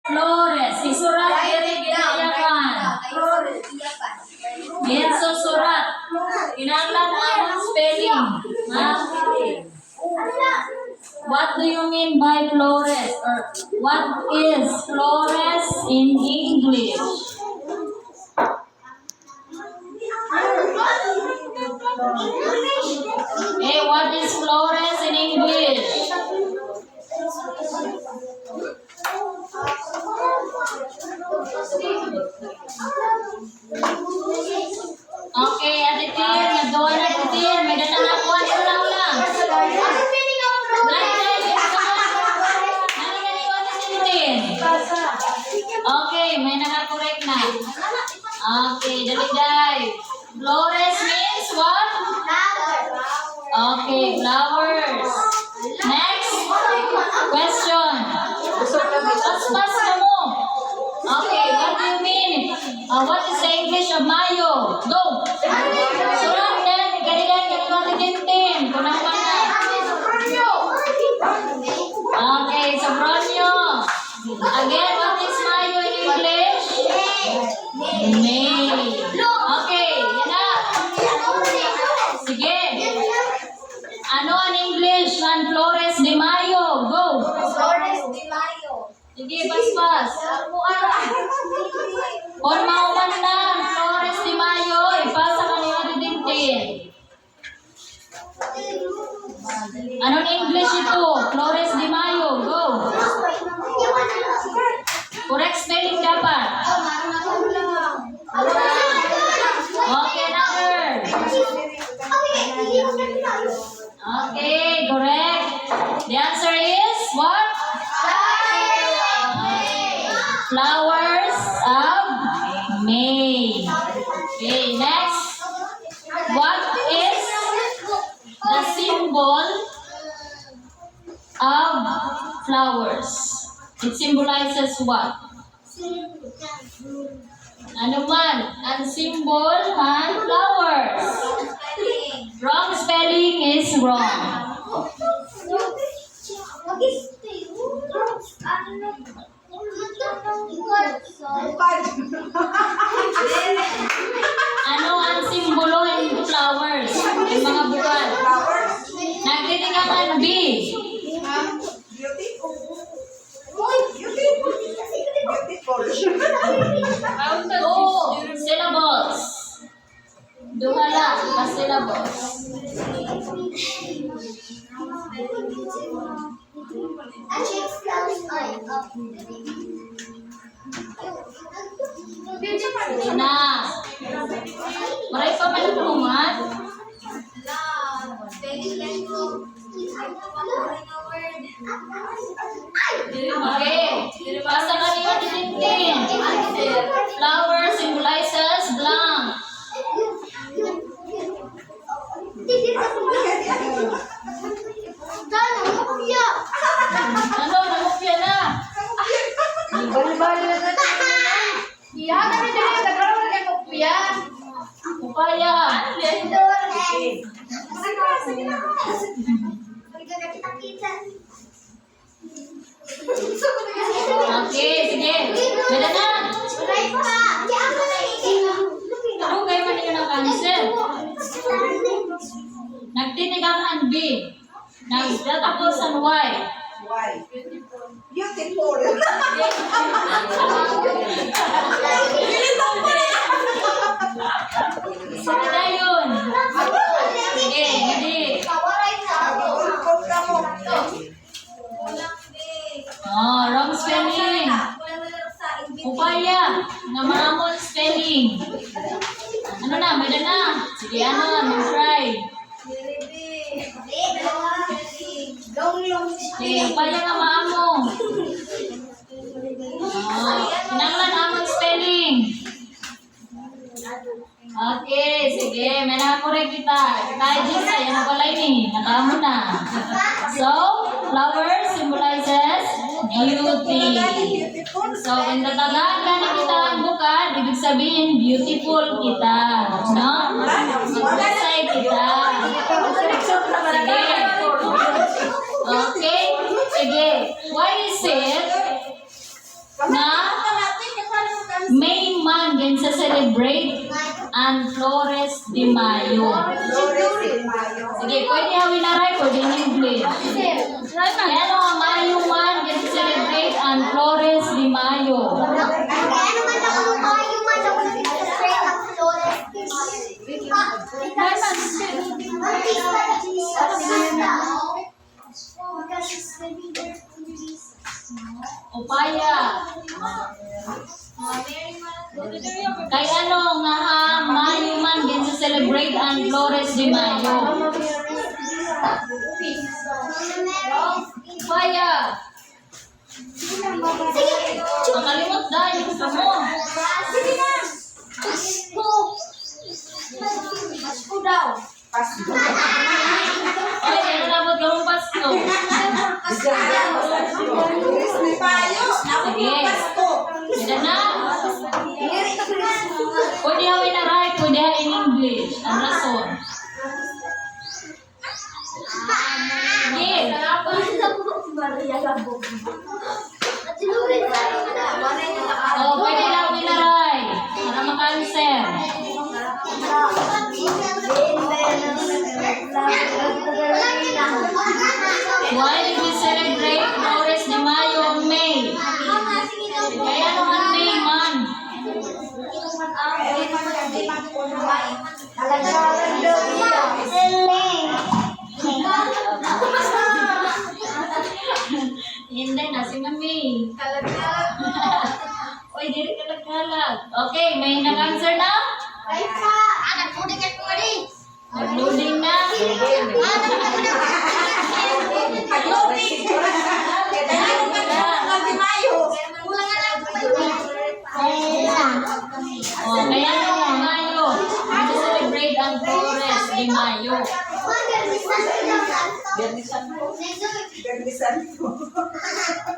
Flores. Isurat diri giyakan. Yenso surat. Kinahanglan ang spelling. Ha? What do you mean by Flores? Or what is Flores in English? Hey, what is Flores in English? Okay, Ate Tir, nagawa na Ate Tir. May datang nakuha. Ulang-ulang. Okay, may nakakorek na. Okay, dali-dali. Flores means what? Okay, flowers. Next question. Pas-pas na mo. Okay, what do you mean? What is the English of Mayo? Go! Surat din. Kanilang tintin. Kunang mana. Okay, Sabronyo. Again, what is Mayo in English? May. Okay, yan na. Sige. Ano ang English ng Flores de Mayo? Go! Sige, pas-pas. Or mauman na, Flores de Mayo, ipasa kanina didintin. Anong English ito? Flores de Mayo, go! Correct spelling dapat. Okay, another. Okay, correct. The answer is what? Flowers of May. Okay, next. What is the symbol of flowers? It symbolizes what? Ano man? Ang symbol ng flowers. Wrong spelling is wrong. Ano ang simbolo ng flowers? Yung mga buwan. Nagtitigangan B. Oh, syllables. Dumala ka syllables. Na. Maray pa man ang lumat. Okay. Basta kanina titintin. Flower symbolizes blank. Ano? Namupya na. Bali-bali na natin. Iya, kami dali. Nagkaroon na kayo kopya. Upaya. Okay, sige. Beda na. Ano kayo man yun ang cancel? Nagtitigangan B. Nagtatapos ang Y. Beautiful. Sige na yun. Sige, hindi. Oh, wrong spelling. Upaya. Namamon spelling. Ano na, beda na. Sige, ano, mag-try. Sige, upaya nga maamo. Oh, kinanglan amon spelling. Okay, sige. May nakakorek kita. Kahit Gisa, yan ang balay ni. Nakamo na. So, flower symbolizes beauty. So, in the Tagalog na kita ang bukad, ibig sabihin, beautiful kita. No? Magbasay kita. Sige. Okay? Sige. Why is it na May man din sa celebrate and Flores de Mayo. Sige, pwede hawin na rin, pwede in English. Kaya ano nga Mayo man din sa celebrate and Flores de Mayo. Upaya. Kay ano nga ha, Mayo man din sa celebrate and Flores de Mayo. Upaya. Makalimot dahil yung gusto mo. Pasko daw. Ay, ano dapat gawang Pasko? Sige. Sige na. Pwede hawin na right, pwede ha in English. Ang rason. Sige. Oh, pwede hawin na right. Para maka-answer. Why did we celebrate Flores de Mayo on May? Kaya naman May man. Hindi na si Mami. Uy, dili kalag-kalag. Okay, may nag-answer na? Nag-loading na? Oh, kaya naman Mayo. Celebrate ang Flores de Mayo.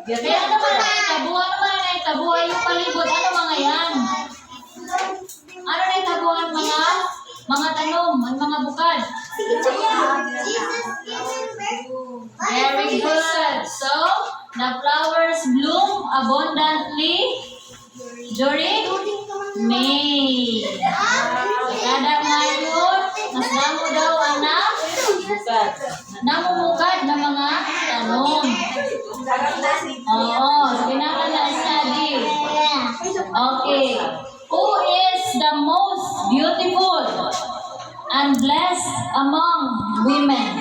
Kaya naman ay tabuhan yung palibot. Ano mga yan? Ano na yung tabuhan mga tanom, mga bukad? Very good. So, the flowers bloom abundantly during May. Kada ngayon, mas damo daw ang namumukad na mga tanom. Oo, sige na study. Okay. Who is the most beautiful and blessed among women?